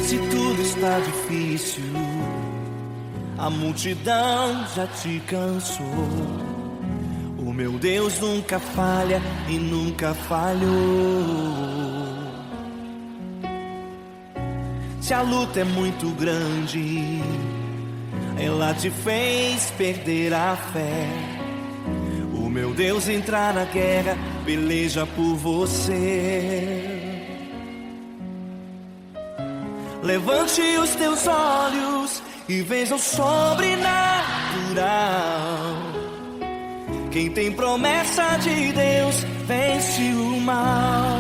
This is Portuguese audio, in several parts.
Se tudo está difícil, a multidão já te cansou. O meu Deus nunca falha e nunca falhou. Se a luta é muito grande, ela te fez perder a fé. O meu Deus entrar na guerra, peleja por você. Levante os teus olhos e veja o sobrenatural. Quem tem promessa de Deus vence o mal.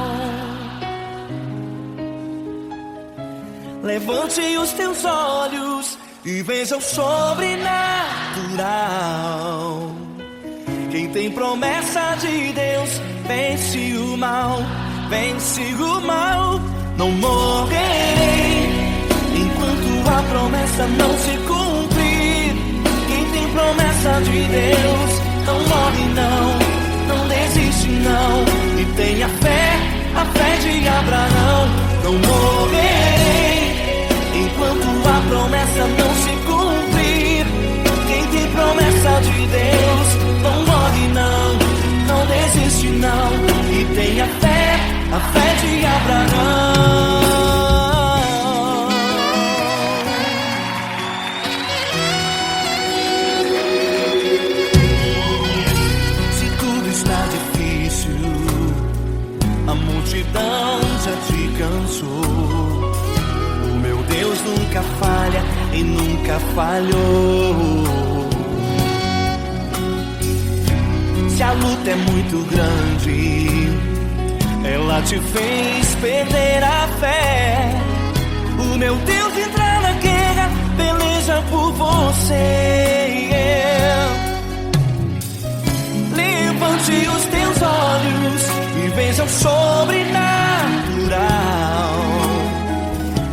Levante os teus olhos e veja o sobrenatural. Quem tem promessa de Deus vence o mal, vence o mal. Não morrerei enquanto a promessa não se cumprir. Quem tem promessa de Deus não morre não, não desiste não. E tenha fé, a fé de Abraão. Não morrerei enquanto a promessa não se cumprir. Quem tem promessa de Deus não morre não, não desiste não. E tenha fé, a fé de Abraão. Se tudo está difícil, a multidão já te cansou. O meu Deus nunca falha e nunca falhou. Se a luta é muito grande, ela te fez perder a fé. O meu Deus entra na guerra, peleja por você. Levante os teus olhos e veja o sobrenatural.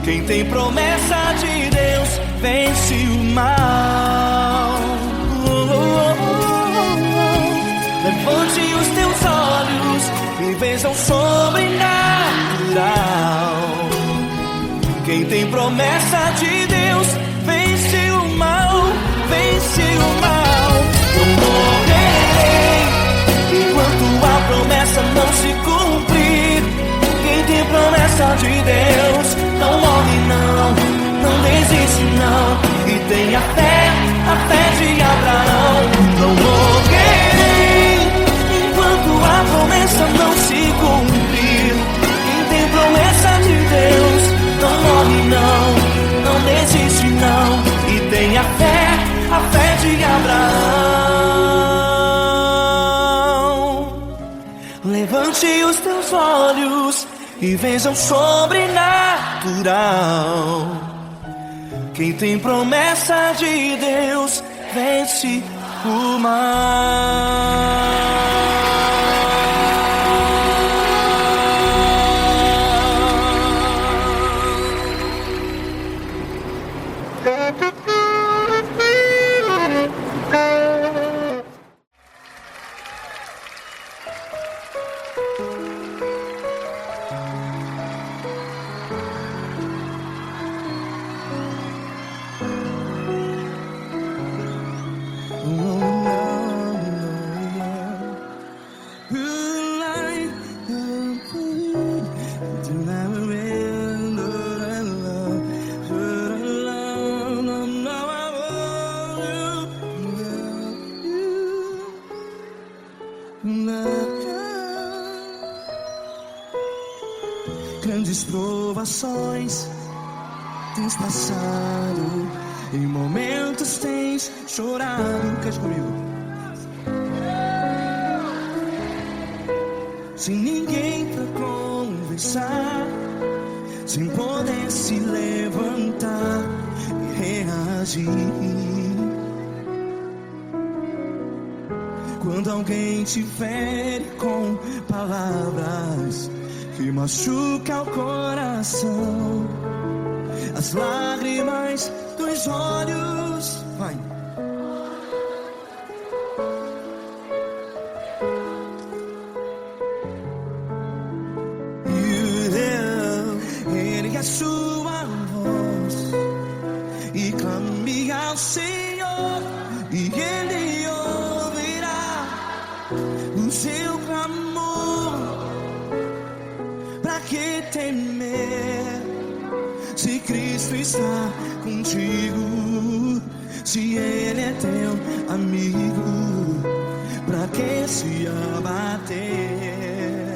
Quem tem promessa de Deus vence o mal. Levante os teus olhos e veja o sobrenatural. Quem tem promessa de Deus vence o mal, vence o mal. Não morrerei enquanto a promessa não se cumprir. Quem tem promessa de Deus não morre não, não desiste não. E tenha fé, a fé de Abraão. Não morrerei enquanto a promessa não se cumprir. Quem tem promessa de Deus não morre não, não desiste não. E tenha fé, a fé de Abraão. Levante os teus olhos e veja o sobrenatural. Quem tem promessa de Deus vence o mal. Grandes provações tens passado, em momentos tens chorado. Cante comigo. Sem ninguém pra conversar, sem poder se levantar e reagir. Quando alguém te fere com palavras que machuca o coração, as lágrimas dos olhos, vai. Ele é a sua voz Se Cristo está contigo, se Ele é teu amigo, pra que se abater?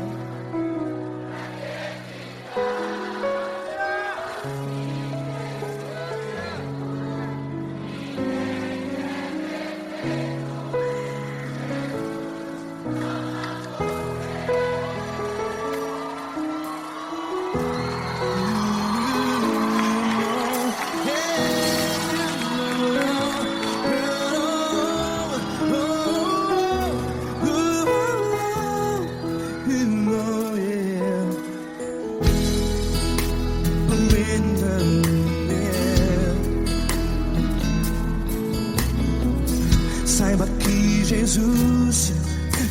Saiba que Jesus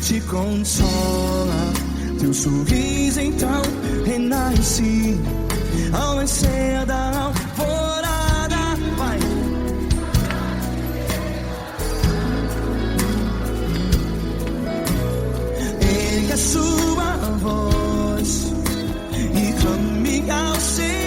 te consola, teu sorriso então renasce ao nascer da alvorada. Vai. Ergue a sua voz e clame ao Senhor.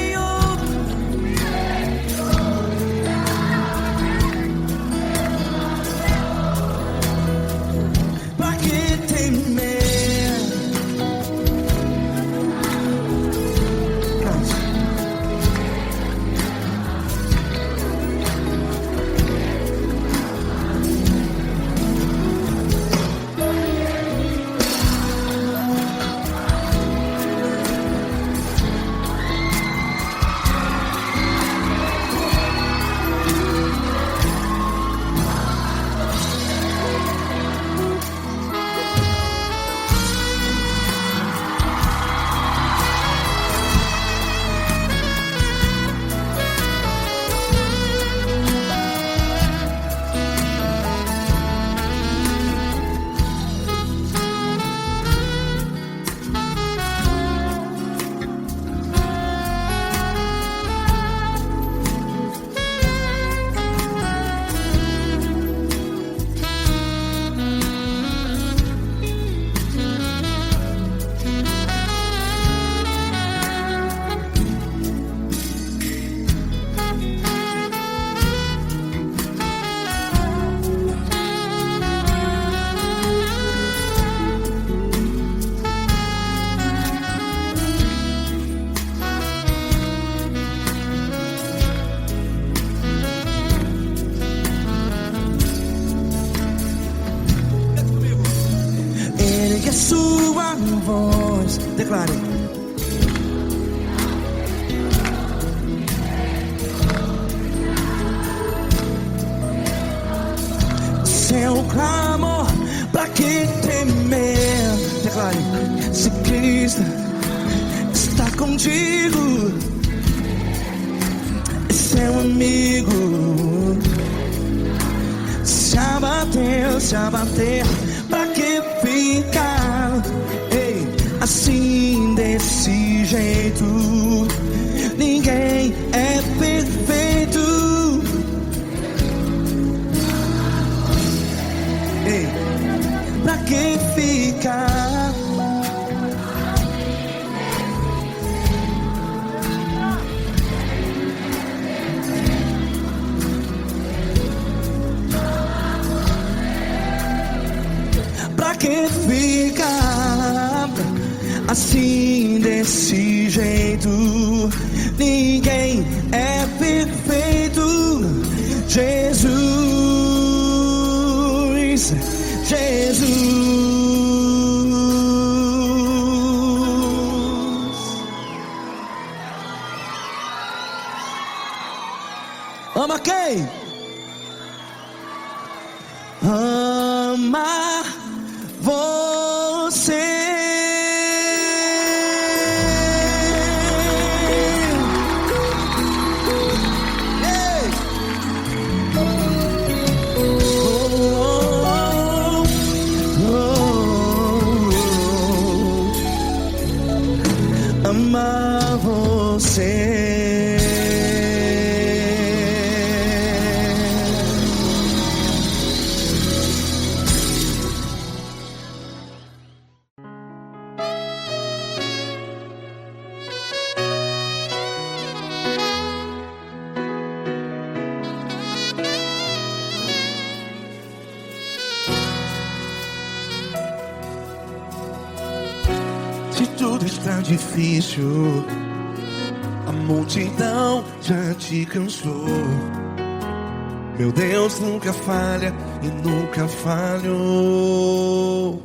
Ergue a sua voz, declare. Seu clamor, pra que temer? Declare. Se Cristo está contigo, é seu amigo. Se abater, pra que ficar assim desse jeito? Ninguém é perfeito. Pra que ficar? Pra que ficar assim desse jeito? Ninguém é perfeito. Jesus, ama quem? Ama você. Ama você. está difícil, a multidão já te cansou. Meu Deus nunca falha e nunca falhou.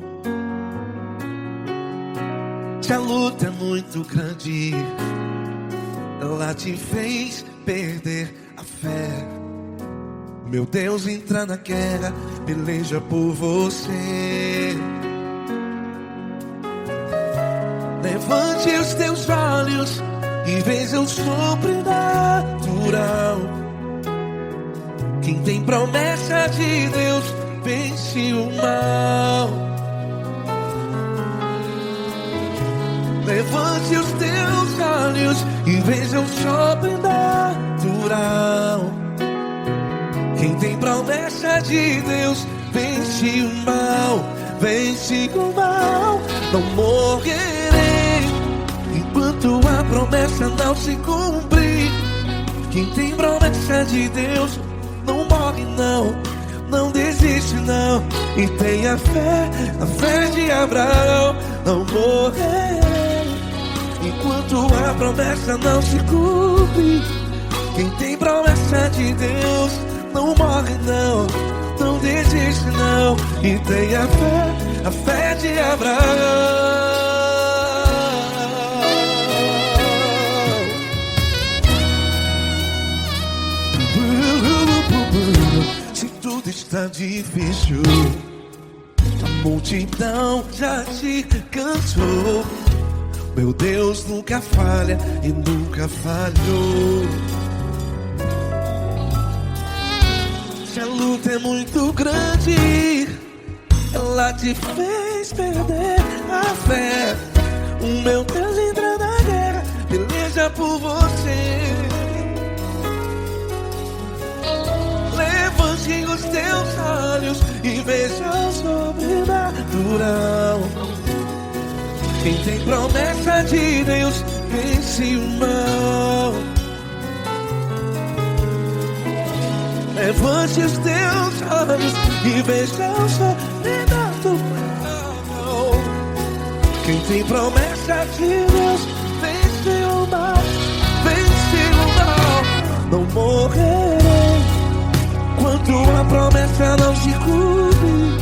Se a luta é muito grande, ela te fez perder a fé. Meu Deus entra na guerra, peleja por você. Levante os teus olhos e veja o sobrenatural. Quem tem promessa de Deus vence o mal. Levante os teus olhos e veja o sobrenatural. Quem tem promessa de Deus vence o mal, vence o mal. Não morrerei enquanto a promessa não se cumprir. Quem tem promessa de Deus não morre não, não desiste não. E tenha fé, a fé de Abraão. Não morrerei enquanto a promessa não se cumpre. Quem tem promessa de Deus não morre não, não desiste não. E tenha fé, a fé de Abraão. Se tudo está difícil, a multidão já te cansou. Meu Deus nunca falha e nunca falhou. Se a luta é muito grande, ela te fez perder a fé. O meu Deus entra na guerra, peleja por você. Levante os teus olhos e veja o sobrenatural. Quem tem promessa de Deus vence o mal. Levante os teus olhos e veja o sobrenatural. Quem tem promessa de Deus vence o mal, vence o mal. Não morrerei enquanto a promessa não se cumpre.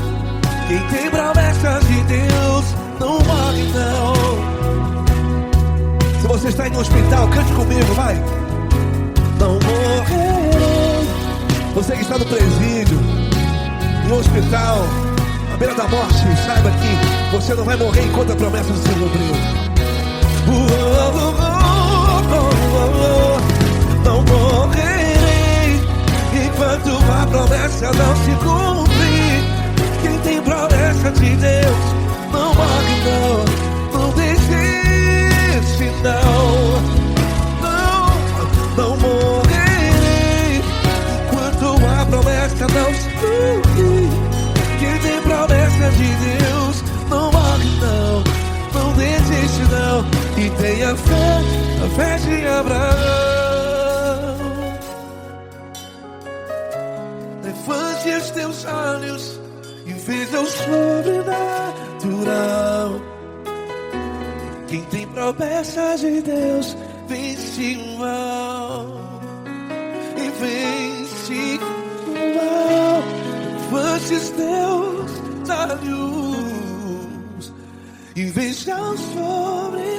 Quem tem promessa de Deus não morre não. Se você está em um hospital, cante comigo, vai. Não morrerei. Você que está no presídio, em um hospital, à beira da morte, saiba que você não vai morrer enquanto a promessa não se cumpriu. Não morrerei enquanto a promessa não se cumprir. Quem tem promessa de Deus não morre não, não desiste não. Não morrerei enquanto a promessa não se cumprir. Quem tem promessa de Deus não morre não, não desiste não. E tenha fé, a fé de Abraão. Levante os teus olhos e veja o sobrenatural. Quem tem promessa de Deus vence o mal, e vence o mal. Levante os teus olhos e veja o sobrenatural.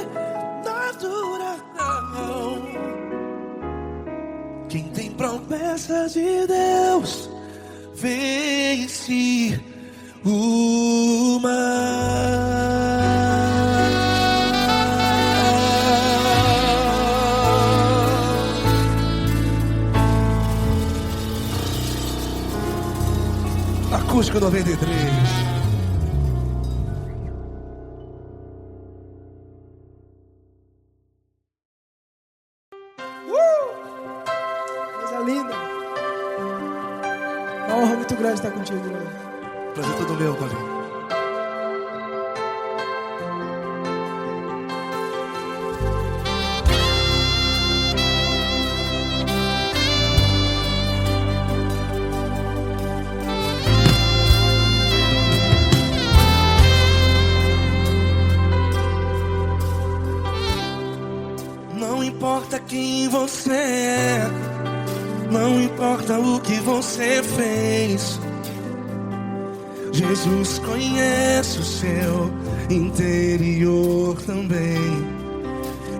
Quem tem promessa de Deus vence o mal. Acústico 93. Coisa linda. Uma honra muito grande estar contigo, Deus. Prazer todo meu, Paulinho. você é, não importa o que você fez. Jesus conhece o seu interior também.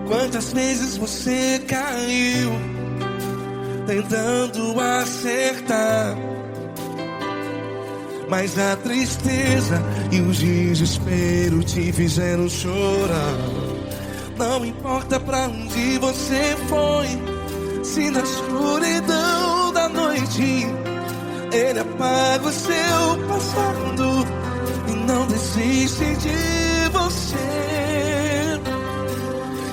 Quantas vezes você caiu tentando acertar, mas a tristeza e o desespero te fizeram chorar. Não importa pra onde você foi, se na escuridão da noite Ele apaga o seu passado e não desiste de você.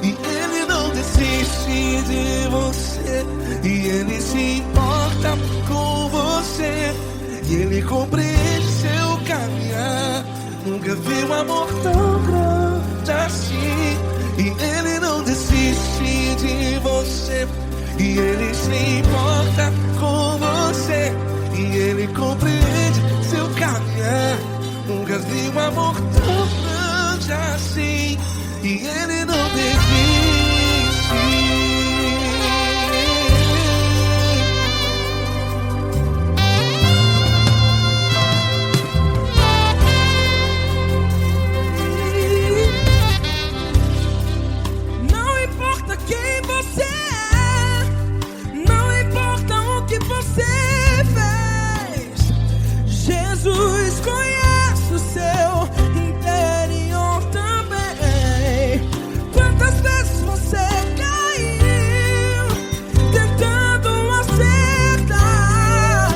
E Ele não desiste de você, e Ele se importa com você, e Ele compreende seu caminhar. Nunca vi um amor tão grande assim. E Ele não desiste de você, e Ele se importa com você, e Ele compreende seu caminhar. Nunca vi um amor tão grande assim. E Ele não desiste. Jesus conhece o seu interior também. Quantas vezes você caiu tentando acertar,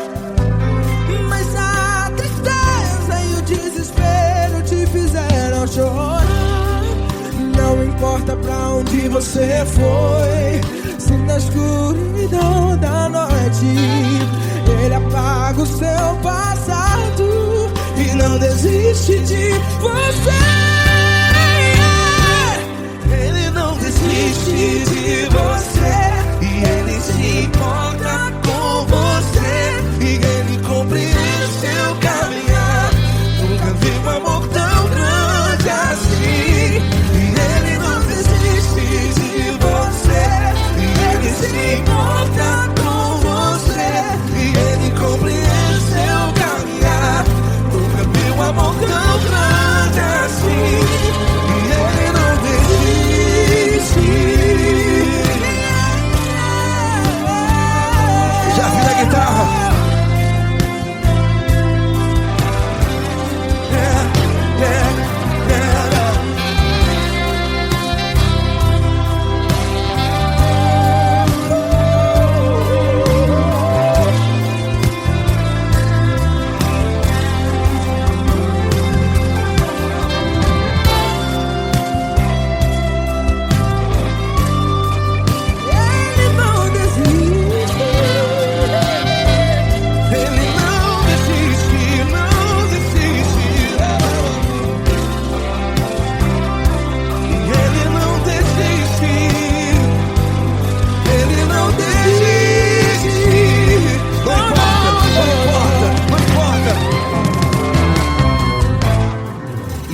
mas a tristeza e o desespero te fizeram chorar. Não importa pra onde você foi, se na escuridão da noite Ele apaga o seu passado e não desiste de você. Ele não desiste de você, e Ele se importa com você, e Ele compreende seu caminhar. Nunca vi um amor tão grande assim. E Ele não desiste de você, e Ele se importa com você, e Ele compreende seu caminhar. Nunca vi um amor tão grande assim. E Ele não desiste. Já vi a guitarra.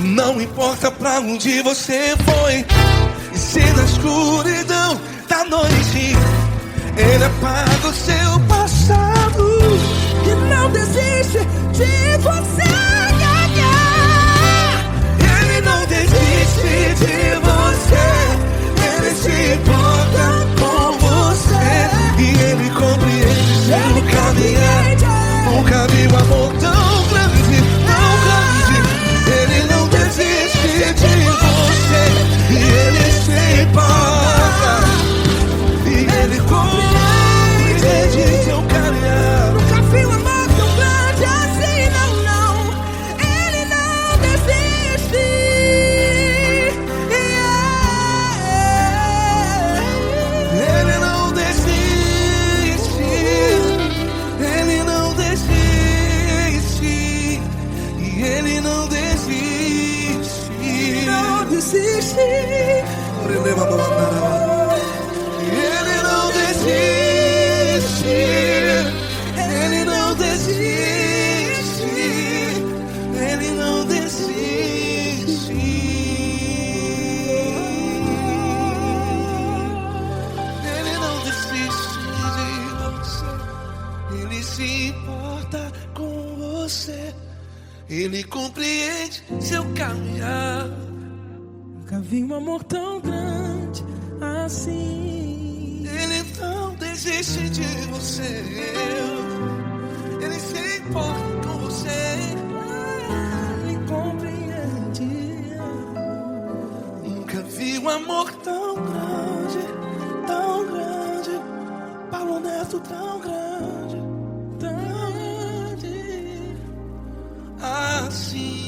Não importa pra onde você foi, e se na escuridão da noite Ele apaga o seu passado E não desiste de você. Ele não desiste de você, Ele se importa com você, e Ele compreende seu caminhar. Nunca vi um amor tão grande, tão grande. Ele não desiste de você, e Ele se importa, e Ele compreende. se importa com você. Ele compreende seu caminhar. Nunca vi um amor tão grande assim. Ele não desiste de você. Ele se importa com você. Ele compreende. Nunca vi um amor tão grande, tão grande. Paulo Neto tão grande, tão grande assim.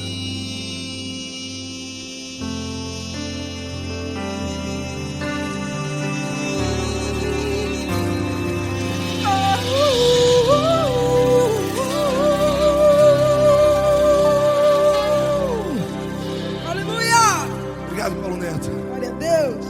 Obrigado, Paulo Neto. Glória a Deus.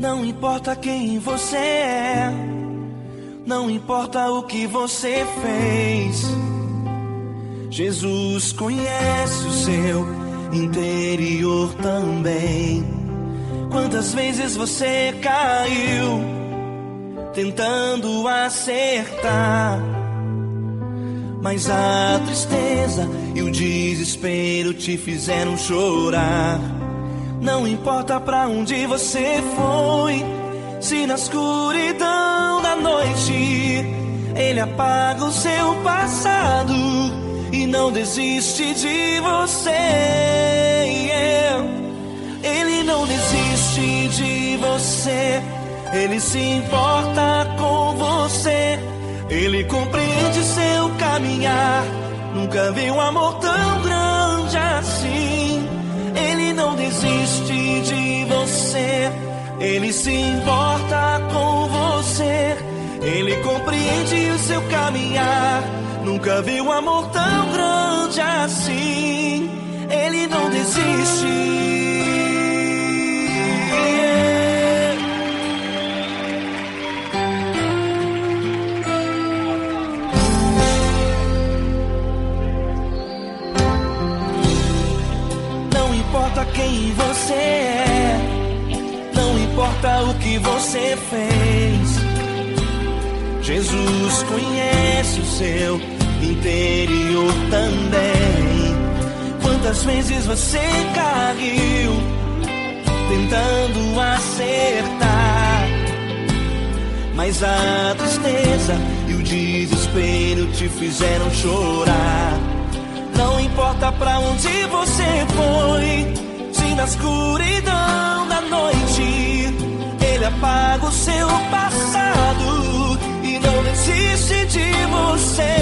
Não importa quem você é, não importa o que você fez, Jesus conhece o seu interior também. Quantas vezes você caiu tentando acertar, mas a tristeza e o desespero te fizeram chorar. Não importa pra onde você foi, se na escuridão da noite Ele apaga o seu passado e não desiste de você. Ele não desiste de você, Ele se importa com você. Ele compreende seu caminhar. Nunca vi um amor tão grande assim. Ele não desiste de você, Ele se importa com você. Ele compreende o seu caminhar. Nunca vi um amor tão grande assim. Ele não desiste. Não importa quem você é, não importa o que você fez, Jesus conhece o seu interior também. Quantas vezes você caiu tentando acertar, mas a tristeza e o desespero te fizeram chorar. Não importa pra onde você foi, se na escuridão da noite Ele apaga o seu passado e não desiste de você.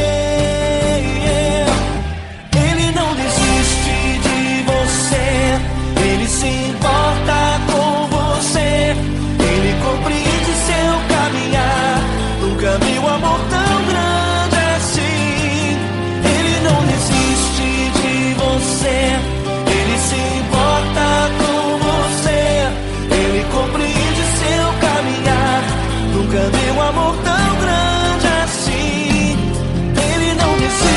Ele não desiste de você, Ele se importa com você. Ele compreende seu caminhar. Nunca vi um amor tão grande assim. Ele não desiste de você, Ele se importa com você. Ele compreende seu caminhar. Nunca vi um amor tão grande assim. Ele não desiste.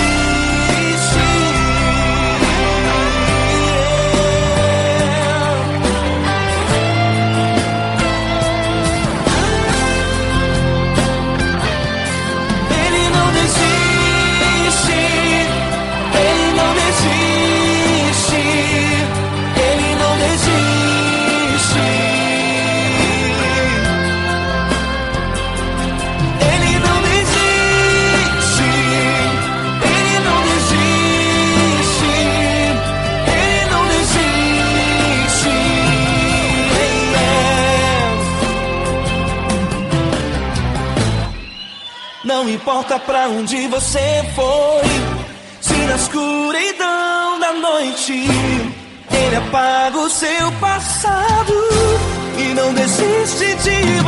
Ele não desiste. Ele não desiste. Ele não desiste. Ele não desiste. Ele não desiste. Ele não desiste. Não importa pra onde você foi, se na escuridão da noite Ele apaga o seu passado e não desiste de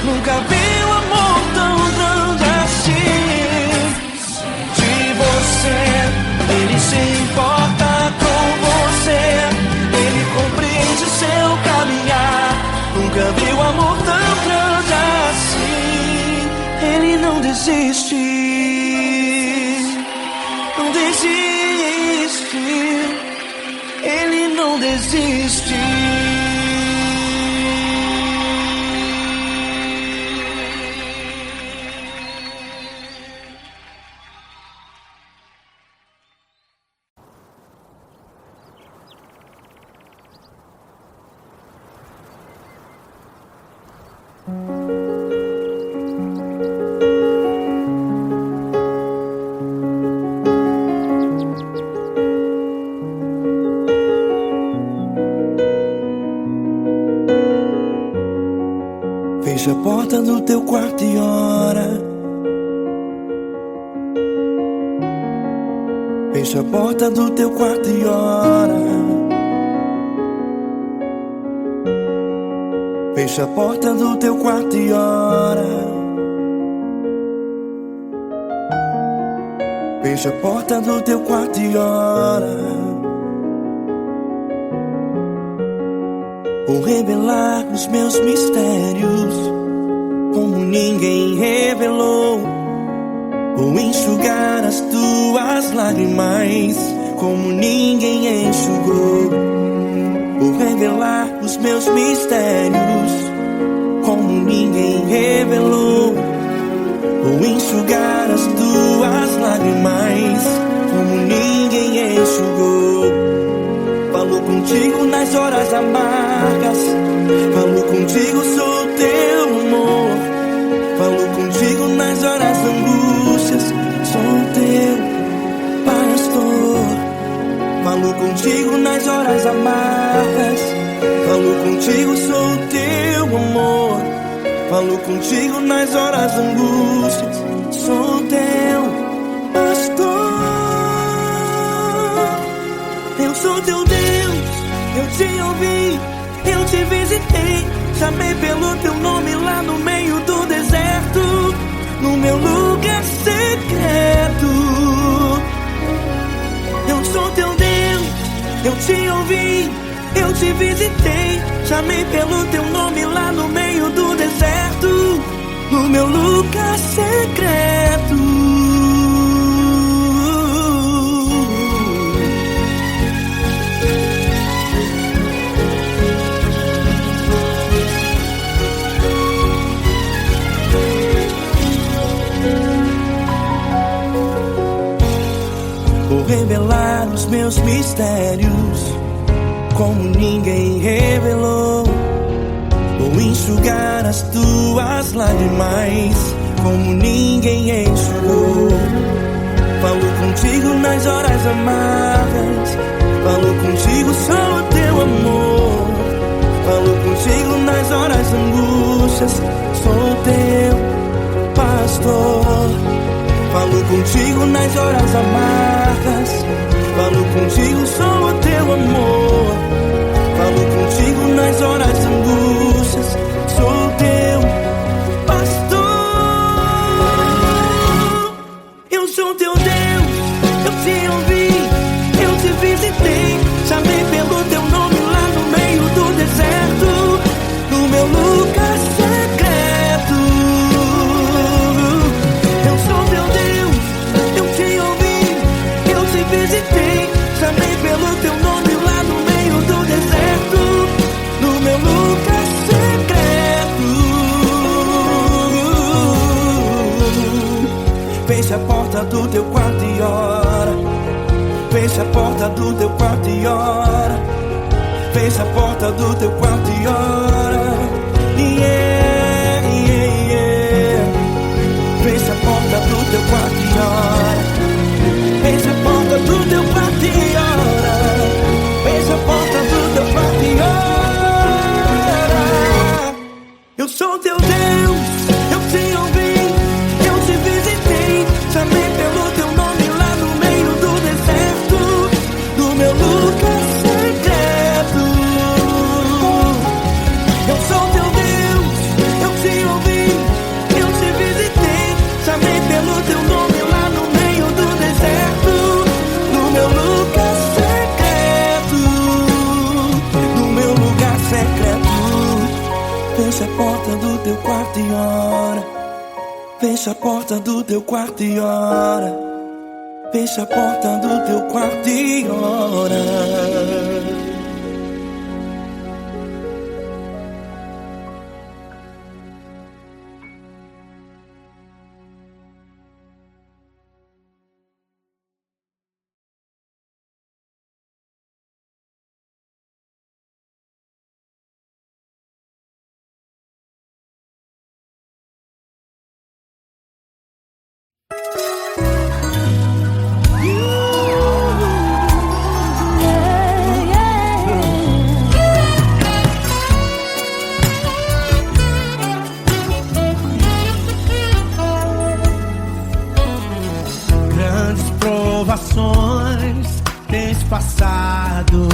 Nunca vi um amor tão grande assim. De você, ele se importa com você, ele compreende seu caminhar. Nunca vi um amor tão grande assim. Ele não desiste, não desiste, ele não desiste. Fecha a porta do teu quarto e ora. Fecha a porta do teu quarto e ora. Fecha a porta do teu quarto e ora. Fecha a porta do teu quarto e ora. Vou revelar os meus mistérios como ninguém revelou. Vou enxugar as tuas lágrimas como ninguém enxugou. Vou revelar os meus mistérios como ninguém revelou. Vou enxugar as tuas lágrimas como ninguém enxugou. Falo contigo nas horas amargas, falo contigo, sou teu amor. Falo contigo nas horas angústias, sou teu pastor. Falo contigo nas horas amargas, falo contigo, sou teu amor. Falo contigo nas horas angústias, sou teu pastor. Eu sou teu Deus, eu te ouvi, eu te visitei. Chamei pelo teu nome lá no meio do deserto, no meu lugar secreto. Eu sou teu Deus, eu te ouvi, eu te visitei. Chamei pelo teu nome lá no meio do deserto, no meu lugar secreto. Vou revelar os meus mistérios como ninguém revelou. Vou enxugar as tuas lágrimas como ninguém enxugou. Falo contigo nas horas amargas, falo contigo, sou teu amor. Falo contigo nas horas angústias, sou teu pastor. Falo contigo nas horas amargas, falo contigo, sou o teu amor. Falo contigo nas horas angústias, sou teu pastor. Eu sou teu Deus, eu te ouvi, eu te visitei. Chamei pelo teu nome lá no meio do deserto, no meu lugar secreto. Eu sou teu Deus, eu te ouvi, eu te visitei. Chamei pelo teu nome lá no meio do deserto, no meu lugar secreto. Fecha a porta do teu quarto e ora. Fecha a porta do teu quarto e ora. Fecha a porta do teu quarto e ora. Yeah, yeah, yeah. Fecha a porta do teu quarto e ora. Fecha a porta do teu quarto e ora. Fecha a porta do teu quarto e ora. Eu sou teu Deus, eu te ouvi, eu te visitei. Chamei pelo teu nome lá no meio do deserto, no meu lugar secreto. Eu sou teu Deus, eu te ouvi, Fecha a porta do teu quarto e ora. Fecha a porta do teu quarto e ora. Fecha a porta do teu quarto e ora. Provações tens passado,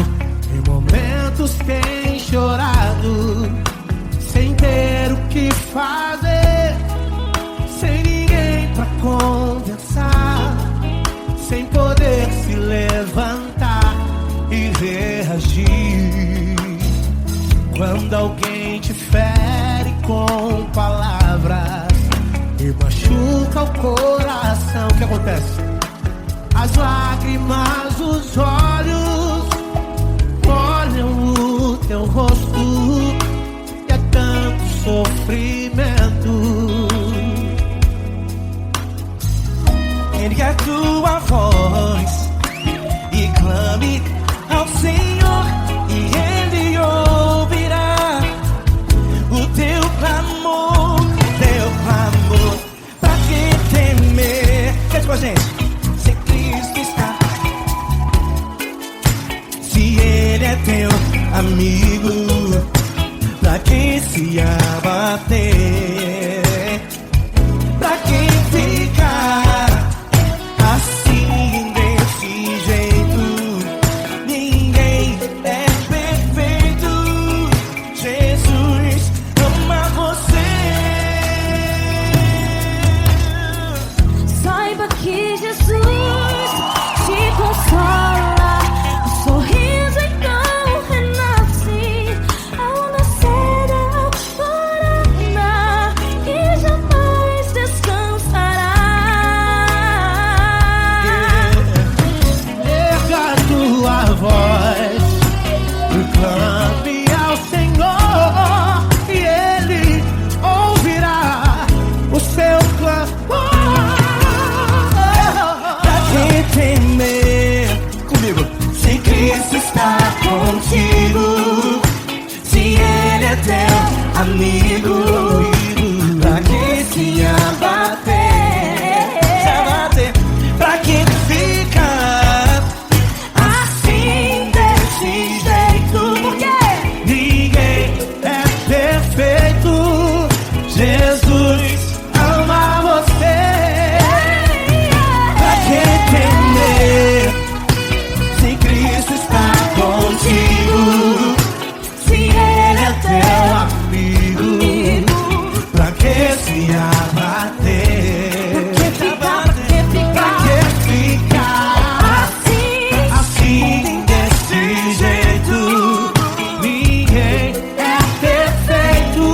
em momentos tens chorado, sem ter o que fazer, sem ninguém pra conversar, sem poder se levantar e reagir. Quando alguém te fere com palavras e machuca o coração, o que acontece? As lágrimas dos olhos molham o teu rosto, e é tanto sofrimento. Ergue a tua voz e clame ao Senhor, e Ele ouvirá o teu clamor, teu clamor. Pra que temer? Cante com a gente. Se Ele é teu amigo, pra que se abater? Pra que ficar assim desse jeito? Ninguém é perfeito. Jesus ama você. Saiba que Jesus te consola. Clame ao Senhor e Ele ouvirá o seu clamor. Pra que temer? Comigo. Se Cristo está contigo, se Ele é teu amigo, pra que se abater? Se abater. Pra que ficar assim desse jeito? Jesus ama você. Pra que temer? Se Cristo está contigo, se Ele é teu amigo, pra que se abater? Pra que ficar assim desse jeito? Ninguém é perfeito.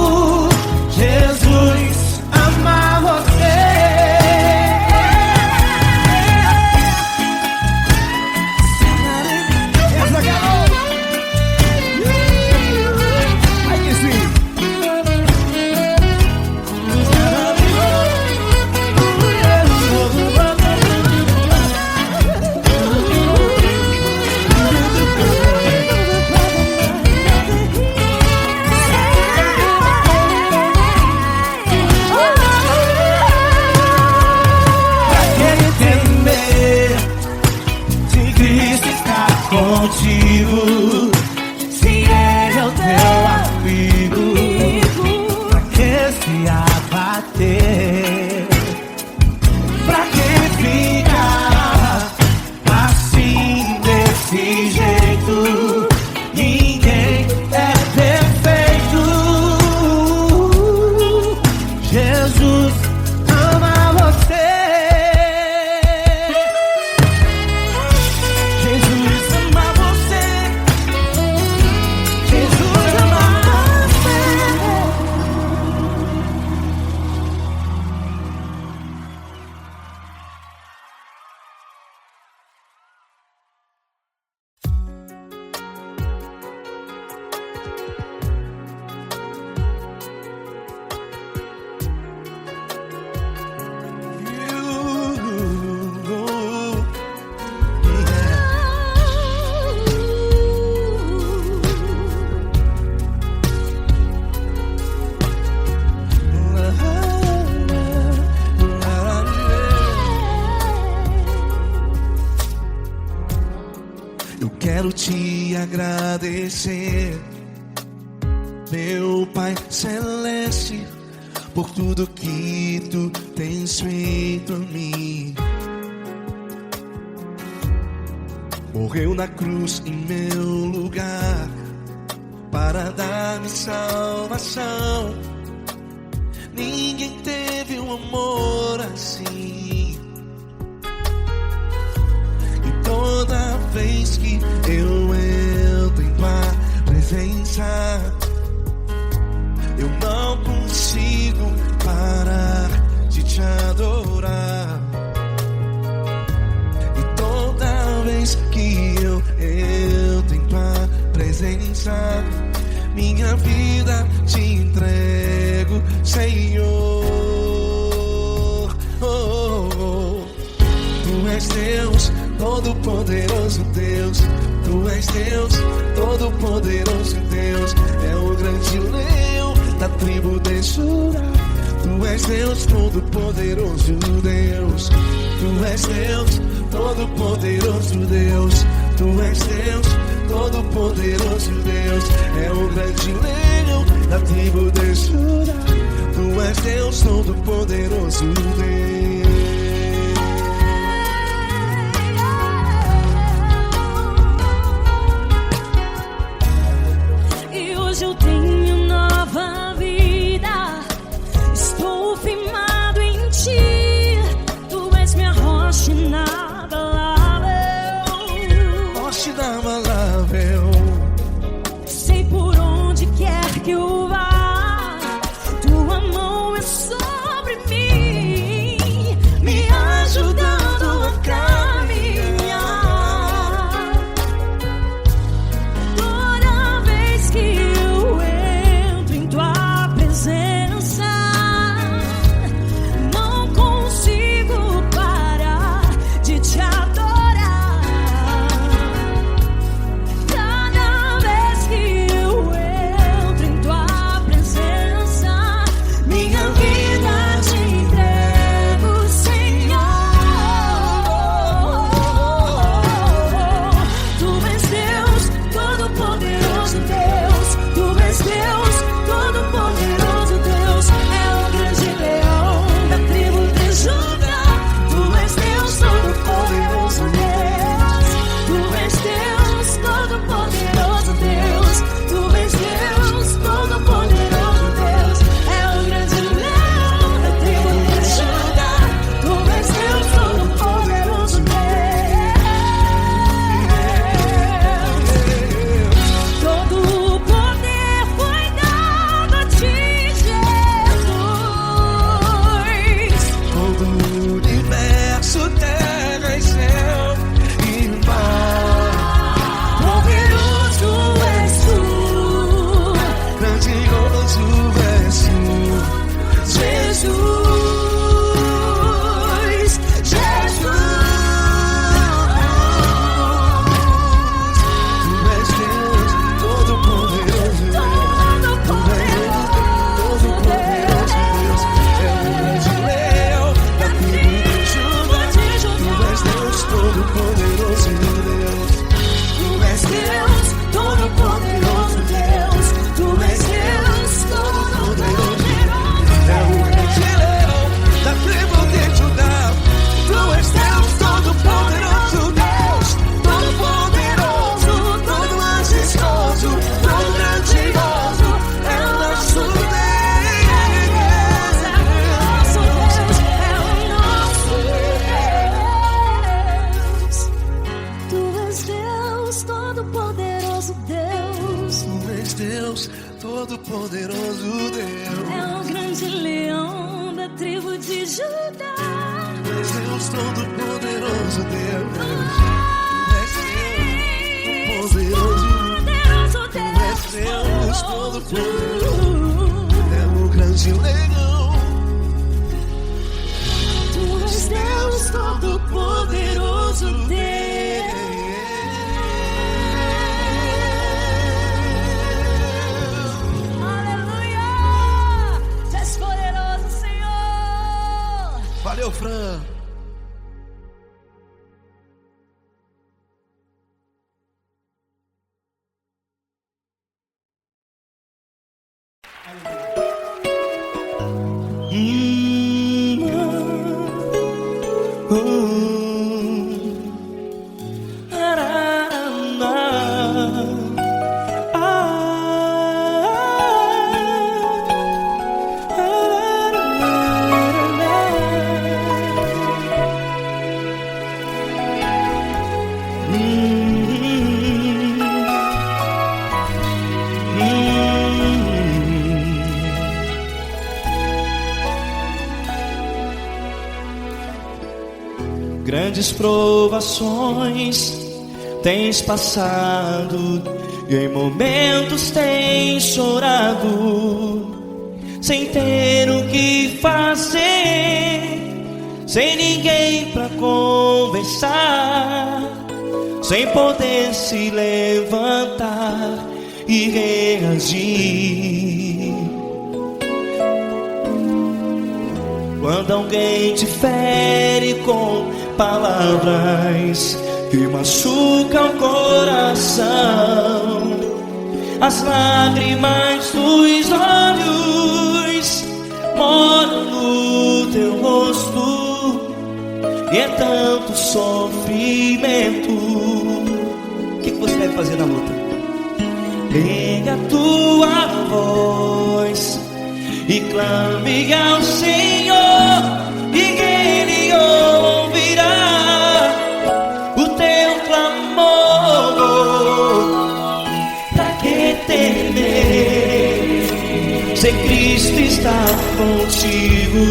Jesus quero te agradecer, meu Pai Celeste, por tudo que tu tens feito a mim. Morreu na cruz em meu lugar para dar-me salvação. Ninguém teve um amor assim. E toda vez que eu entro em tua presença, eu não consigo parar de te adorar. E toda vez que eu entro em tua presença, minha vida te entrego, Senhor. Tu és Deus, Todo-Poderoso Deus. Tu és Deus, Todo-Poderoso Deus. É o grande leão da tribo de Judá. Tu és Deus, Todo-Poderoso Deus. Tu és Deus, Todo-Poderoso Deus. Tu és Deus, Todo-Poderoso Deus. É o grande leão da tribo de Judá. Tu és Deus, Todo-Poderoso Deus. E hoje eu tenho nova vida, estou firmado em ti. Tu és minha rocha inabalável, Rocha inabalável. sei por onde quer que eu vá, tua mão é sobre mim, me ajudando a caminhar. Toda vez que eu entro em tua presença, não consigo parar de te adorar. Cada vez que eu entro em tua presença, minha vida te entrego, Senhor. Tu és Deus, Todo-Poderoso Deus. Tu és Deus, Todo-Poderoso Deus. É o grande leão da tribo de Judá. Tu és Deus, Todo-Poderoso Deus. Tu és Deus, Todo-Poderoso Deus. Tu és Deus, Todo-Poderoso Deus. É o grande leão da tribo de Judá. Tu és Deus, Todo-Poderoso Deus. Todo o poder foi dado a ti, Jesus. Todo o universo, terra e céu e mar. Poderoso és tu, Grandioso és tu, Jesus. Jesus. Tu és Deus, Todo-Poderoso Deus. Tu és Deus, Todo-Poderoso Deus. É o grande leão da tribo de Judá. Tu és Deus, Todo-Poderoso Deus. Tu és Deus, Todo-Poderoso Deus. Tu és Deus, Todo-Poderoso É o grande leão da tribo de Judá. Tu és Deus, Todo-Poderoso Deus. Todo-Poderoso, todo majestoso, todo grandioso. É o nosso Deus. Todo-Poderoso Deus, Tu és Deus, Todo-Poderoso Deus. é o grande leão da tribo de Judá. Tu és Deus, Todo-Poderoso Deus. Tu és Deus, Todo-Poderoso. Poderoso Tu és Deus, Todo-Poderoso. Deus. É o grande leão. Tu és Deus, Todo-Poderoso Deus. Aleluia! Tu és poderoso, Senhor. Valeu, Fran. grandes provações tens passado, e em momentos tens chorado, sem ter o que fazer, sem ninguém pra conversar, sem poder se levantar e reagir. Quando alguém te fere com palavras que machucam o coração, as lágrimas dos olhos moram no teu rosto, e é tanto sofrimento. O que você deve fazer na luta? Pega a tua voz e clame ao Senhor, e Ele ouvirá o teu clamor. Pra que temer, se Cristo está contigo,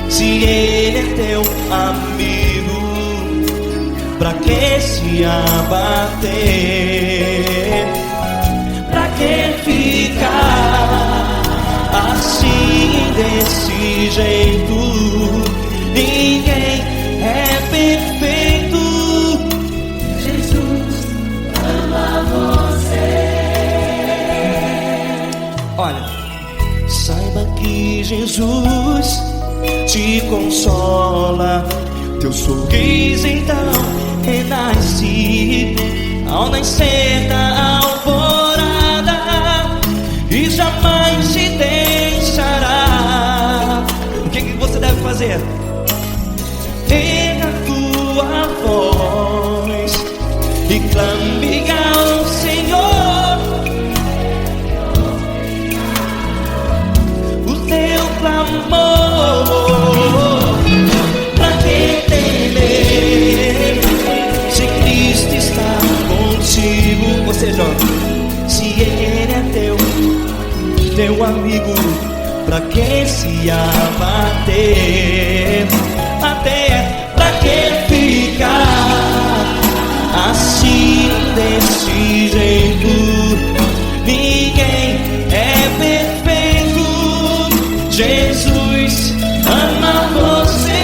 se Ele é teu amigo? Pra que se abater? Pra que ficar assim, desse jeito? Ninguém é perfeito. Jesus ama você. Olha, saiba que Jesus te consola, teu sorriso então renasce ao nascer da alvorada, e jamais te deixará. O que você deve fazer? Pega a tua voz e clame ao Senhor, o teu clamor. Pra que temer, se Cristo está contigo? Ou seja, se Ele é teu amigo, pra que se abater? Até pra que ficar assim, desse jeito? Ninguém é perfeito. Jesus ama você.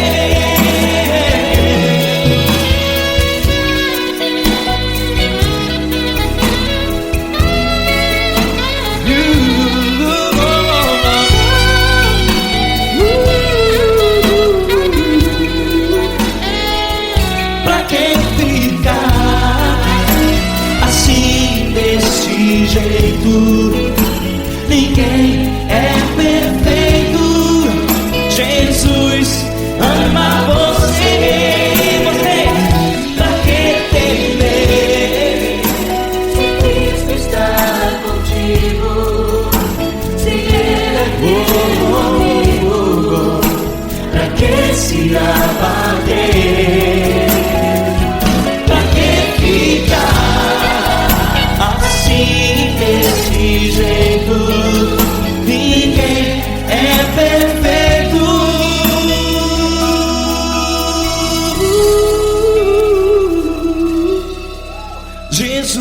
Pra que ficar assim, desse jeito? Ninguém é perfeito. Jesus ama você. Pra que temer, se Cristo está contigo, se Ele é teu amigo? Pra que se abater? Pra que ficar assim, desse jeito? Ninguém é perfeito. Jesus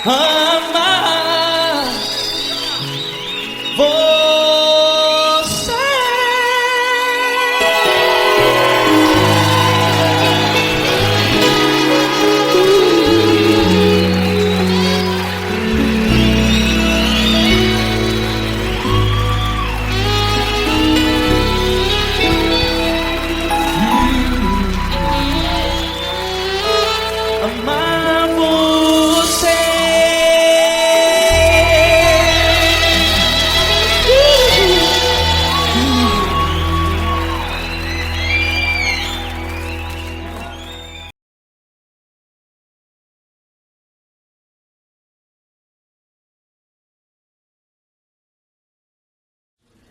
ama você. Amar você.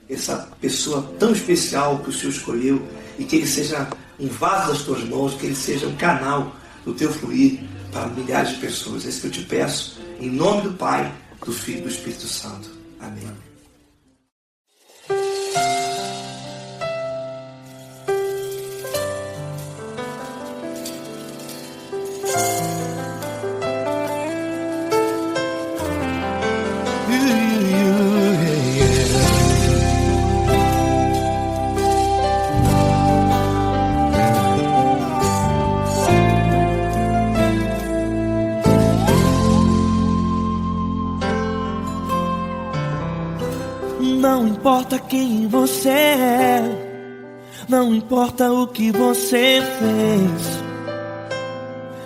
Essa pessoa tão especial que o Senhor escolheu, e que Ele seja um vaso das tuas mãos, que Ele seja um canal do teu fluir para milhares de pessoas. É isso que eu te peço, em nome do Pai, do Filho e do Espírito Santo. Amém. Não importa quem você é, não importa o que você fez,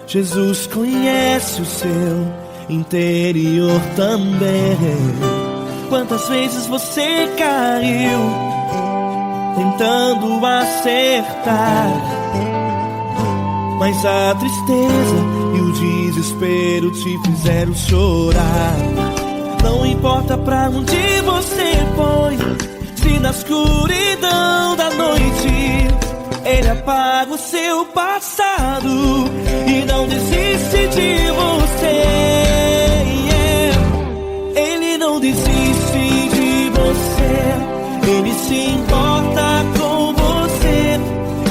Jesus conhece o seu interior também. Quantas vezes você caiu tentando acertar, mas a tristeza e o desespero te fizeram chorar. Não importa pra onde você foi, se na escuridão da noite Ele apaga o seu passado e não desiste de você. Ele não desiste de você, Ele se importa com você,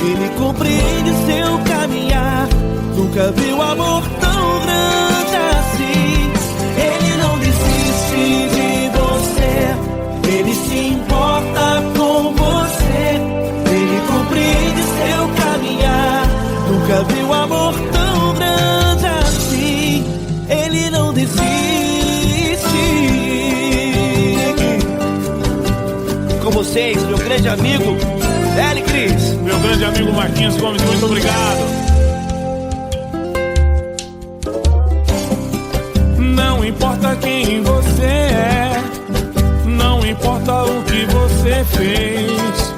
Ele compreende seu caminhar. Nunca viu amor tão grande assim. Ele não desiste de você, Ele se importa com você, Ele compreende seu caminhar. Nunca viu amor tão grande assim. Ele não desiste. Com vocês, meu grande amigo L. Cris. Meu grande amigo Marquinhos Gomes, muito obrigado. Não importa quem você é, não importa o que você fez,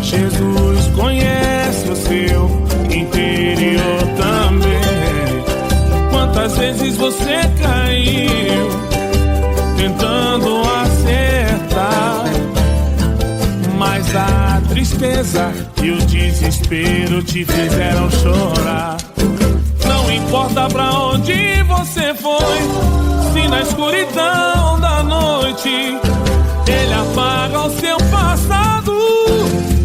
Jesus conhece o seu interior também. Quantas vezes você caiu tentando acertar, mas a tristeza e o desespero te fizeram chorar. Não importa pra onde você foi, se na escuridão da noite Ele apaga o seu passado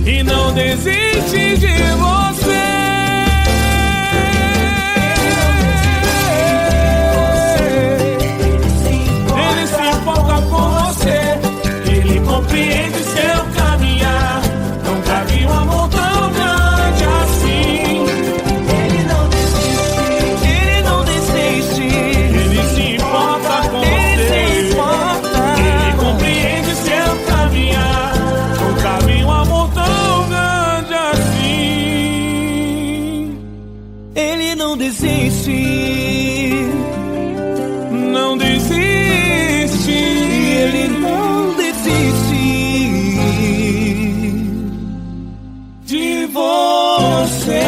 e não desiste de você. Ele se importa com você, Ele compreende seu caminhar. Nunca vi um amor tão grande assim. Ele não desiste, Ele não desiste. Ele se importa com você, Ele compreende seu caminhar. Nunca vi um amor tão grande assim. Ele não desiste, não desiste. Ele não desiste De você.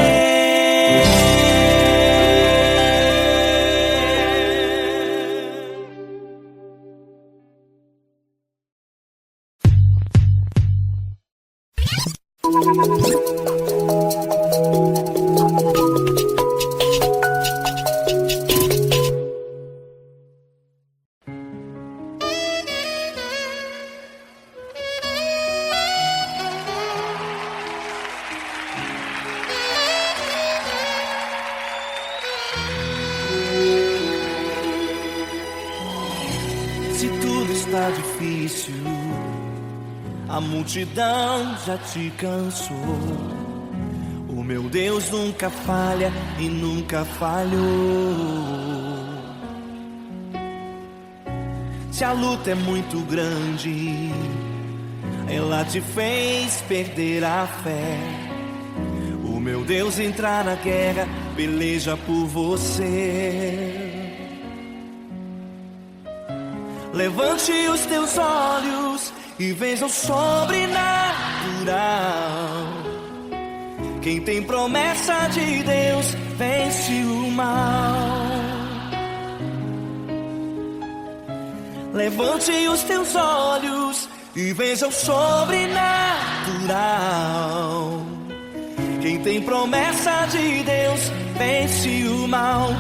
Se tudo está difícil, a multidão já te cansou. O meu Deus nunca falha e nunca falhou. Se a luta é muito grande, ela te fez perder a fé. O meu Deus entrar na guerra, peleja por você. Levante os teus olhos e veja o sobrenatural. Quem tem promessa de Deus vence o mal. Levante os teus olhos e veja o sobrenatural. Quem tem promessa de Deus vence o mal,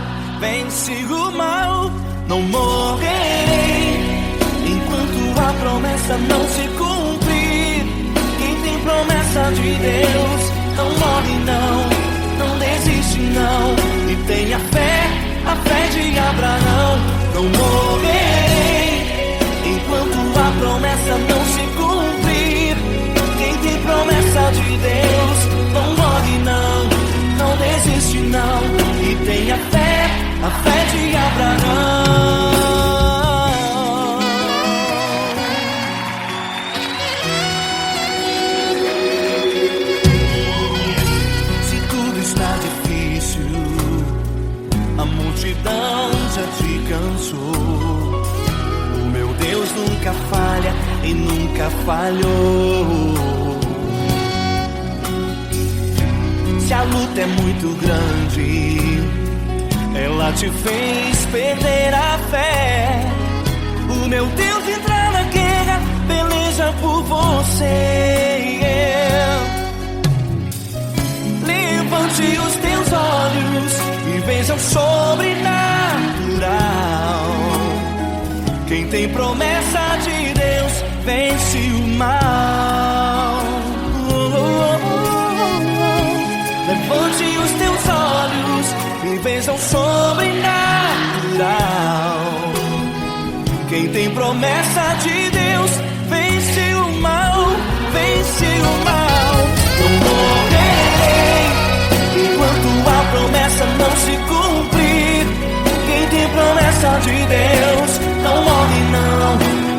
vence o mal. Não morrerei enquanto a promessa não se cumprir. promessa de Deus, não morre não desiste não. E tenha fé, a fé de Abraão. Não morrerei enquanto a promessa não se cumprir. Quem tem promessa de Deus, não morre não desiste não. E tenha fé, a fé de Abraão. A multidão já te cansou. O meu Deus nunca falha e nunca falhou. Se a luta é muito grande, ela te fez perder a fé. O meu Deus entra na guerra, peleja por você. Levante os teus olhos e veja o sobrenatural. Quem tem promessa de Deus vence o mal. Levante os teus olhos e veja o sobrenatural. Quem tem promessa de Deus vence o mal, vence o mal. Não morrerei enquanto a promessa não se cumprir. Quem tem promessa de Deus não morre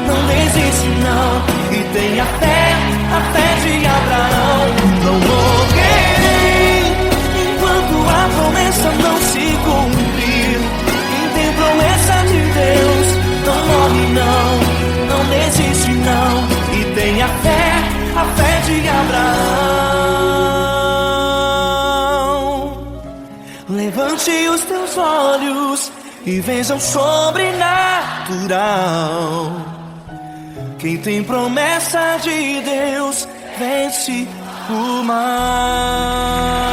não desiste não. E tenha fé, a fé de Abraão. Não morrerei enquanto a promessa não se cumprir. Quem tem promessa de Deus não morre não desiste não. E tenha fé, a fé de Abraão. Levante os teus olhos e veja o sobrenatural. Quem tem promessa de Deus vence o mal.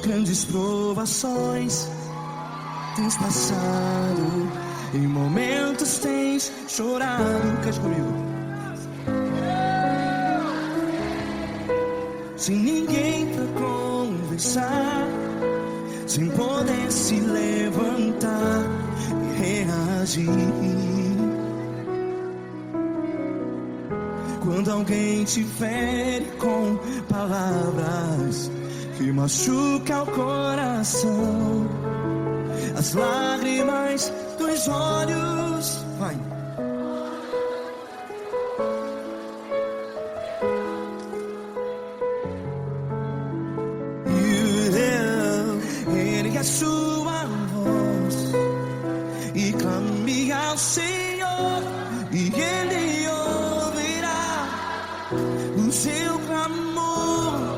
Grandes provações tens passado, em momentos tens chorado. Cante comigo. Sem ninguém pra conversar, sem poder se levantar e reagir. Quando alguém te fere com palavras que machuca o coração, as lágrimas dos olhos, vai. Ergue a sua voz e clame ao Senhor, e Ele ouvirá o seu clamor.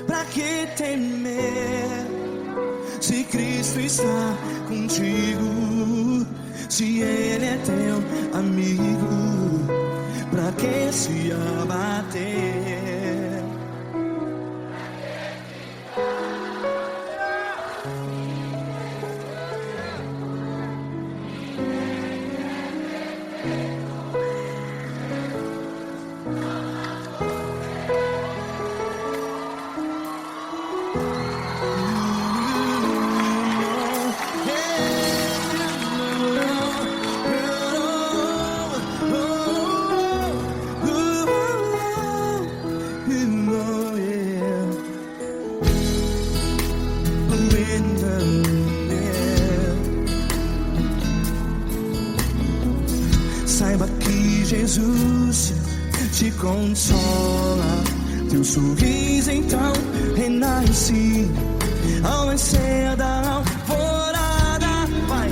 Pra que temer, se Cristo está contigo? Se Ele é teu amigo, pra que se abater? Saiba Jesus te consola. Teu sorriso então renasce ao nascer da alvorada. Vai.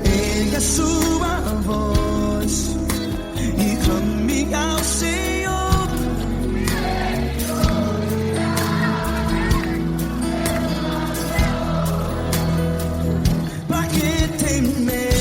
Ergue a sua voz e clame ao Senhor. Pra que temer?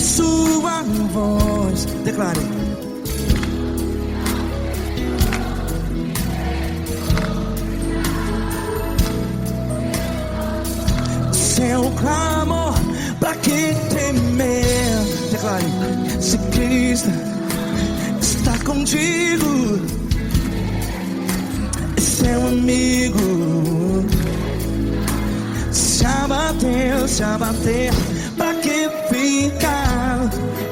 Sua voz, declare. Seu clamor, pra que temer? Declare. Se Cristo está contigo, é seu amigo. Se abater, pra que ficar?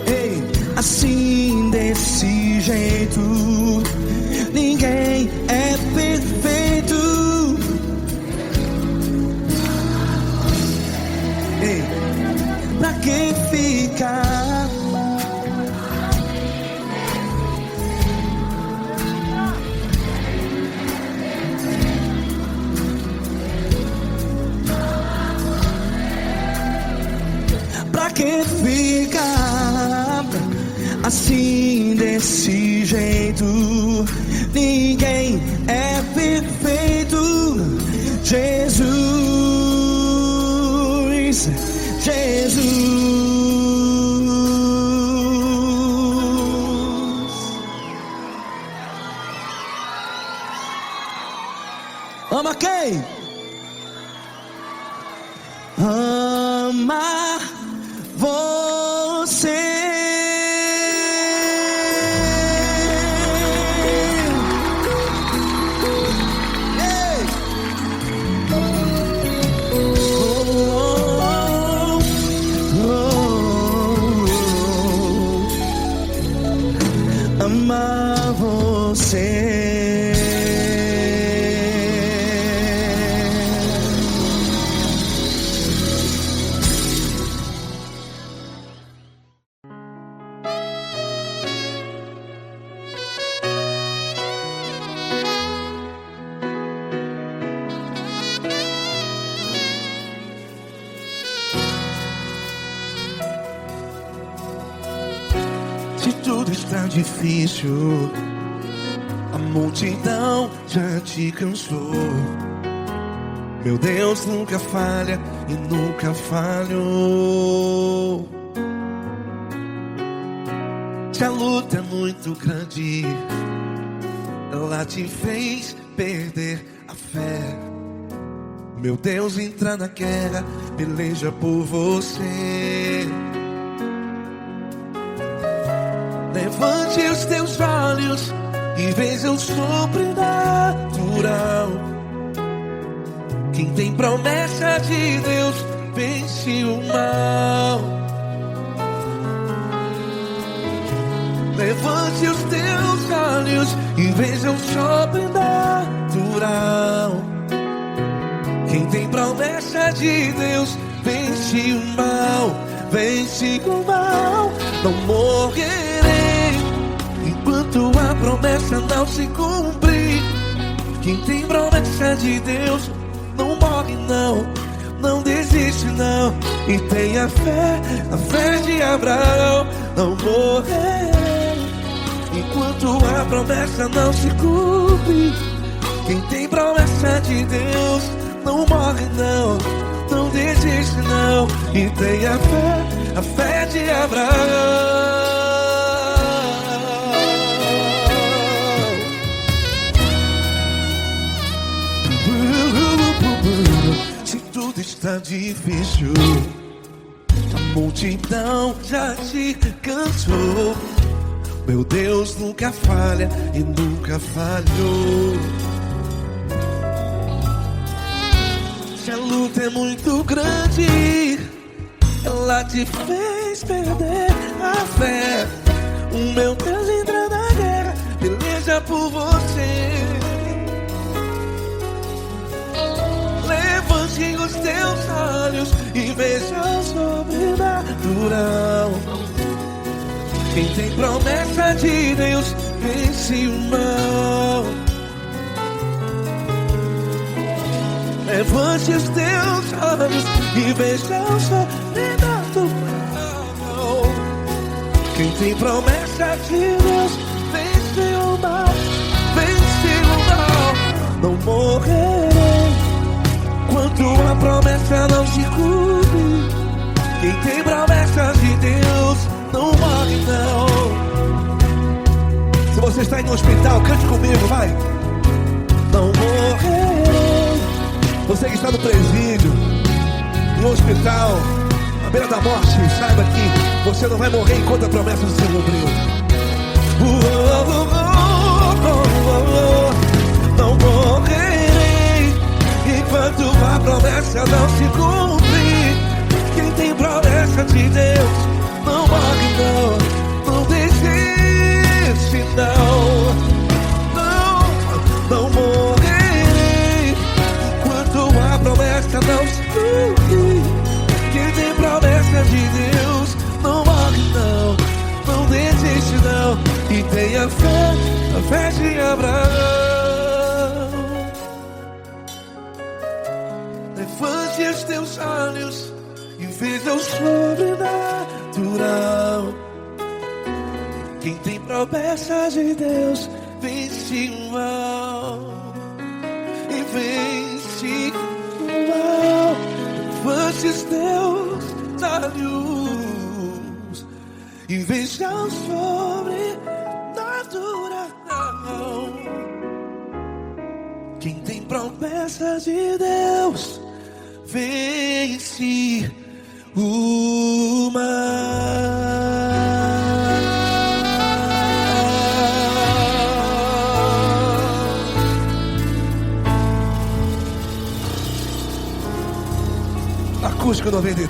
Ei, assim desse jeito, ninguém é perfeito. Ei, pra que ficar? Pra que ficar assim desse jeito? Ninguém é perfeito. Jesus, Jesus. Ama quem? Ama você. Ei. Ama você. Se tudo está difícil, a multidão já te cansou. Meu Deus nunca falha e nunca falhou. Se a luta é muito grande, ela te fez perder a fé. Meu Deus entra na guerra, peleja por você. Levante os teus olhos e veja o sobrenatural. Quem tem promessa de Deus vence o mal. Levante os teus olhos e veja o sobrenatural. Quem tem promessa de Deus vence o mal, vence o mal. Não morrerei enquanto a promessa não se cumprir. Quem tem promessa de Deus não morre não, não desiste não. E tem a fé de Abraão. Não morrerei enquanto a promessa não se cumpre. Quem tem promessa de Deus não morre não, não desiste não. E tem a fé de Abraão. Se tudo está difícil, a multidão já te cansou. Meu Deus nunca falha e nunca falhou. Se a luta é muito grande, ela te fez perder a fé. O meu Deus entra na guerra, peleja por você. Levante os teus olhos e veja o sobrenatural. Quem tem promessa de Deus vence o mal. Levante os teus olhos e veja o sobrenatural. Quem tem promessa de Deus vence o mal, vence o mal. Não morrerei enquanto a promessa não se cumpre. Quem tem promessa de Deus não morre não. Se você está em um hospital, cante comigo, vai. Não morrerei. Você que está no presídio, em um hospital, à beira da morte, saiba que você não vai morrer enquanto a promessa não se cumpriu. Não morrerei enquanto a promessa não se cumprir. Quem tem promessa de Deus não morre não, não desiste não. Não morrerei enquanto a promessa não se cumprir. Quem tem promessa de Deus não morre não, não desiste não. E tem a fé de Abraão. Levante os teus olhos e veja o sobrenatural. Quem tem promessa de Deus vence o mal, e vence o mal. Levante os teus olhos e veja o sobrenatural. Quem tem promessa de Deus vence o mal. Acústico 93.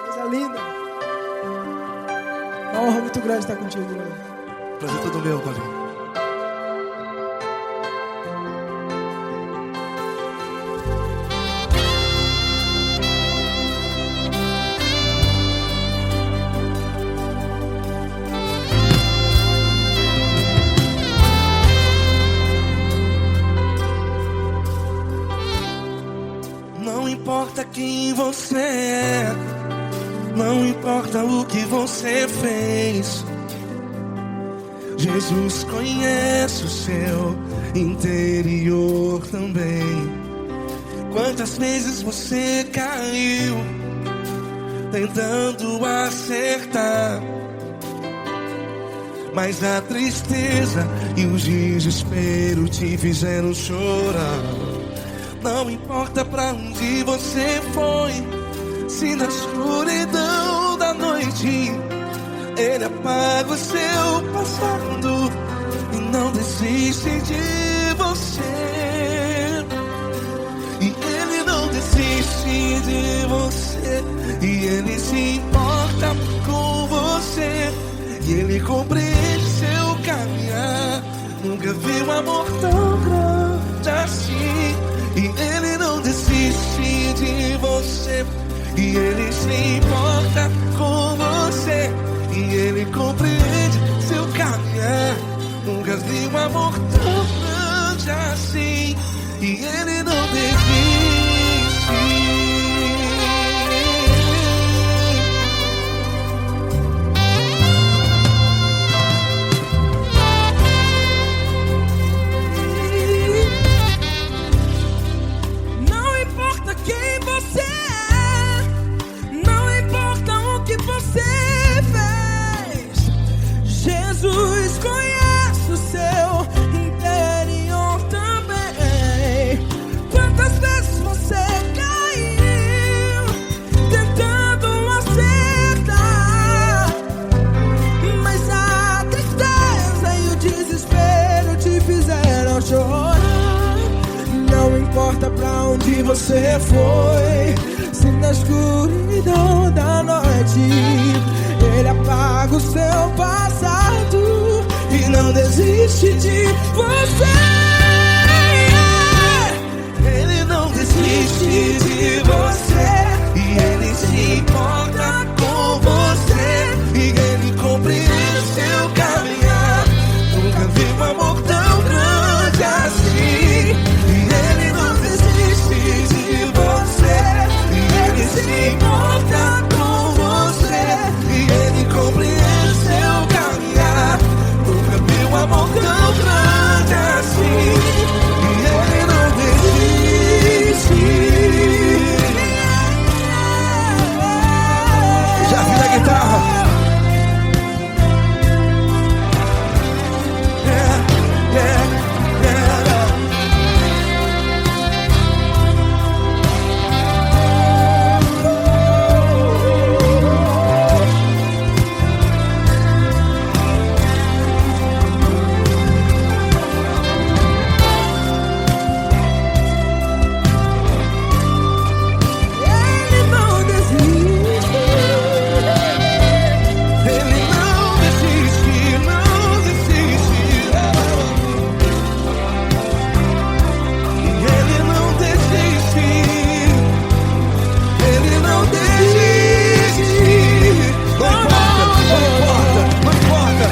Coisa linda. Uma honra muito grande estar contigo, Deus. Prazer todo meu, Paulinho. Não importa quem você é, não importa o que você fez, Jesus conhece o seu interior também. Quantas vezes você caiu tentando acertar, mas a tristeza e o desespero te fizeram chorar. Não importa pra onde você foi, se na escuridão da noite Ele apaga o seu passado e não desiste de você. E Ele não desiste de você. E Ele se importa com você. E Ele compreende seu caminhar. Nunca vi um amor tão grande assim. E Ele não desiste de você. E Ele se importa com você. E Ele compreende seu caminhar. Nunca vi um amor tão grande assim. E Ele não desiste. Não importa quem você é, não importa o que você fez, Jesus conhece o seu interior também. Quantas vezes você caiu tentando acertar, mas a tristeza e o desespero te fizeram chorar. Não importa pra onde você foi, se na escuridão da noite Ele apaga o seu passado e não desiste de você. Ele não desiste de você. E Ele se importa com você. E Ele compreende seu caminhar. Nunca vi um amor tão grande assim. E Ele não desiste de você. E Ele se importa com você. E Ele compreende seu caminhar. Nunca vi um amor tão grande assim. E Ele não desiste. Já vi a guitarra. Ele não desiste. Ele não desiste, não desiste. E Ele não desiste. Ele não desiste. Não importa, não importa.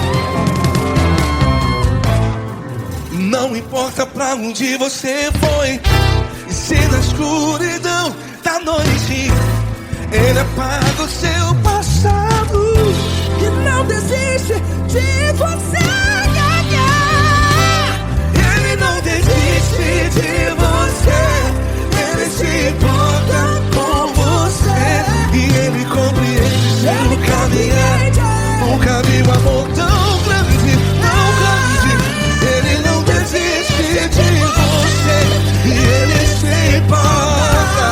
Não importa pra onde você foi. E se na escuridão da noite Ele apaga o seu passado E não desiste de você. Ele não desiste de você. Ele se importa com você. E Ele compreende seu caminhar. Nunca vi um amor tão grande, tão grande. Ele não desiste de você. E Ele se importa.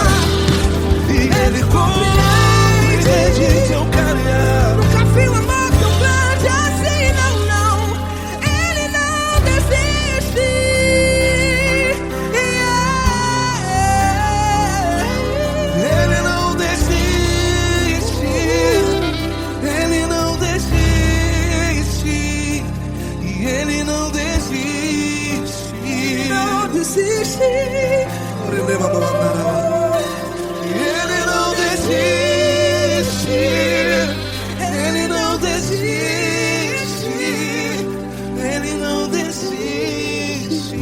E Ele compreende seu caminhar. Nunca vi um amor tão grande assim, não, não. Ele não desiste. Ele não desiste. Ele não desiste. E Ele não desiste. Não desiste. Ele não desiste. Ele não desiste. Ele não desiste.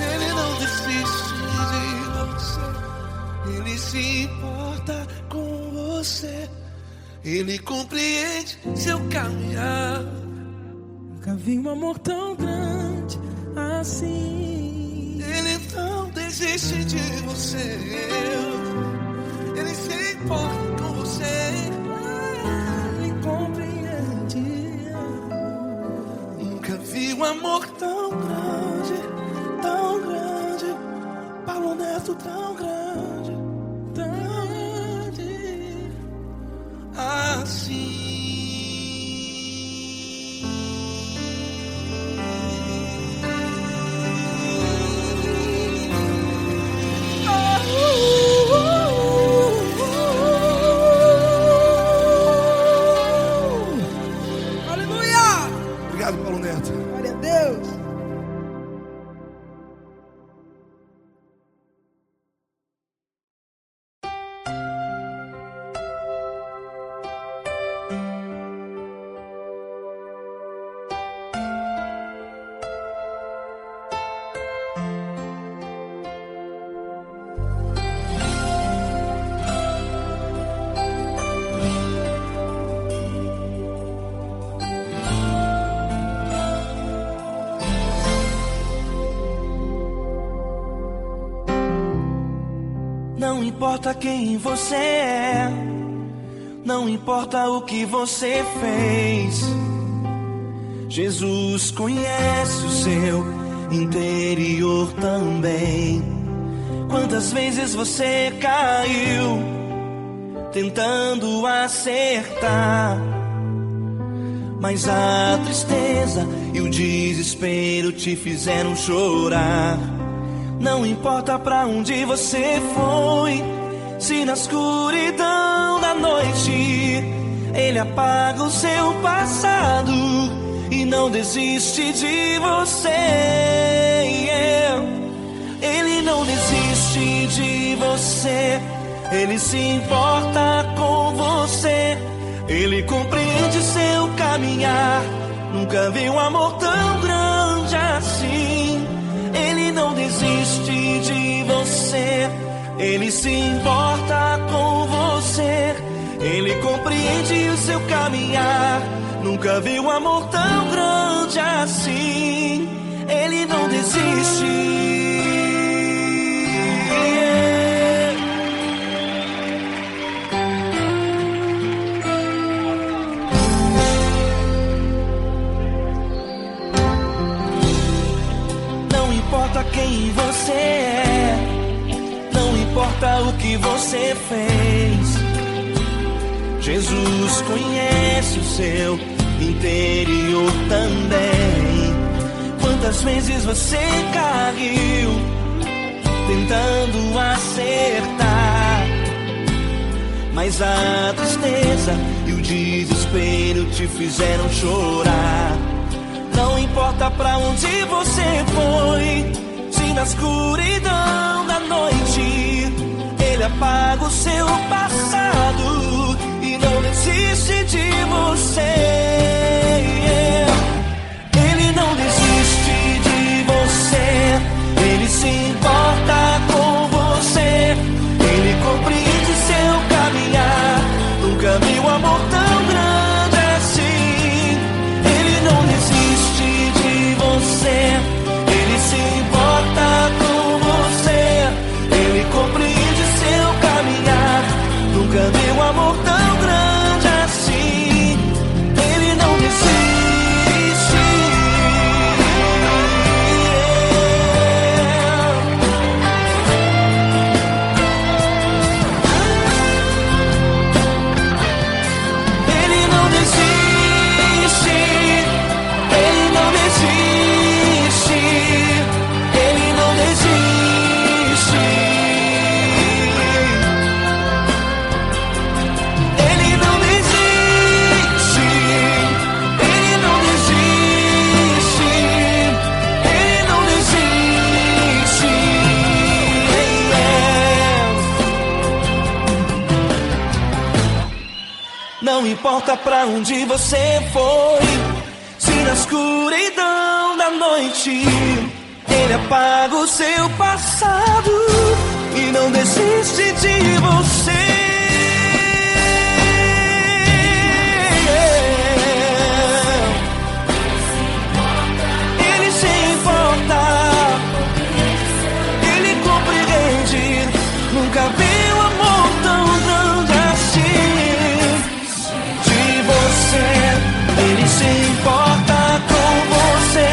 Ele não desiste de você. Ele se importa com você. Ele compreende seu caminhar. Nunca vi um amor tão grande assim. Ele não desiste de você. Ele se importa com você. Ele compreende. Nunca vi um amor tão grande, Paulo Neto tão grande, Tão Não importa quem você é, não importa o que você fez, Jesus conhece o seu interior também. Quantas vezes você caiu tentando acertar, mas a tristeza e o desespero te fizeram chorar. Não importa pra onde você foi, se na escuridão da noite Ele apaga o seu passado e não desiste de você. Ele não desiste de você, Ele se importa com você, Ele compreende seu caminhar. Nunca vi um amor tão grande assim. Ele não desiste de você, Ele se importa com você, Ele compreende o seu caminhar. Nunca vi um amor tão grande assim. Ele não desiste. Não importa quem você é, não importa o que você fez, Jesus conhece o seu interior também. Quantas vezes você caiu tentando acertar, mas a tristeza e o desespero te fizeram chorar. Não importa pra onde você foi, se na escuridão da noite Ele apaga o seu passado e não desiste de você. Ele não desiste de você, Ele se importa com você, Ele compreende seu caminhar. Nunca vi um amor tão grande assim. Ele não desiste de você, Ele se importa com você, Ele compreende seu caminhar. Nunca vi um amor tão grande assim. Ele não desiste. Ele não desiste. Ele não desiste. Ele não desiste. Ele não desiste. Ele não desiste. Ele não desiste. Não importa pra onde você foi, se na escuridão da noite Ele apaga o seu passado e não desiste de você. Ele se importa, Ele compreende. Nunca vi um amor tão grande assim. De você, Ele se importa com você,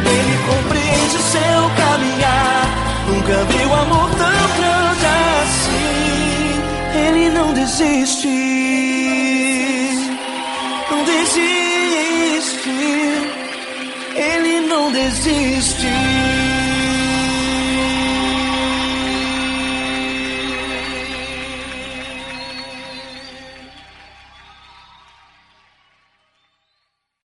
Ele compreende o seu caminhar. Nunca vi um amor tão grande assim. Ele não desiste, não desiste. Ele não desiste.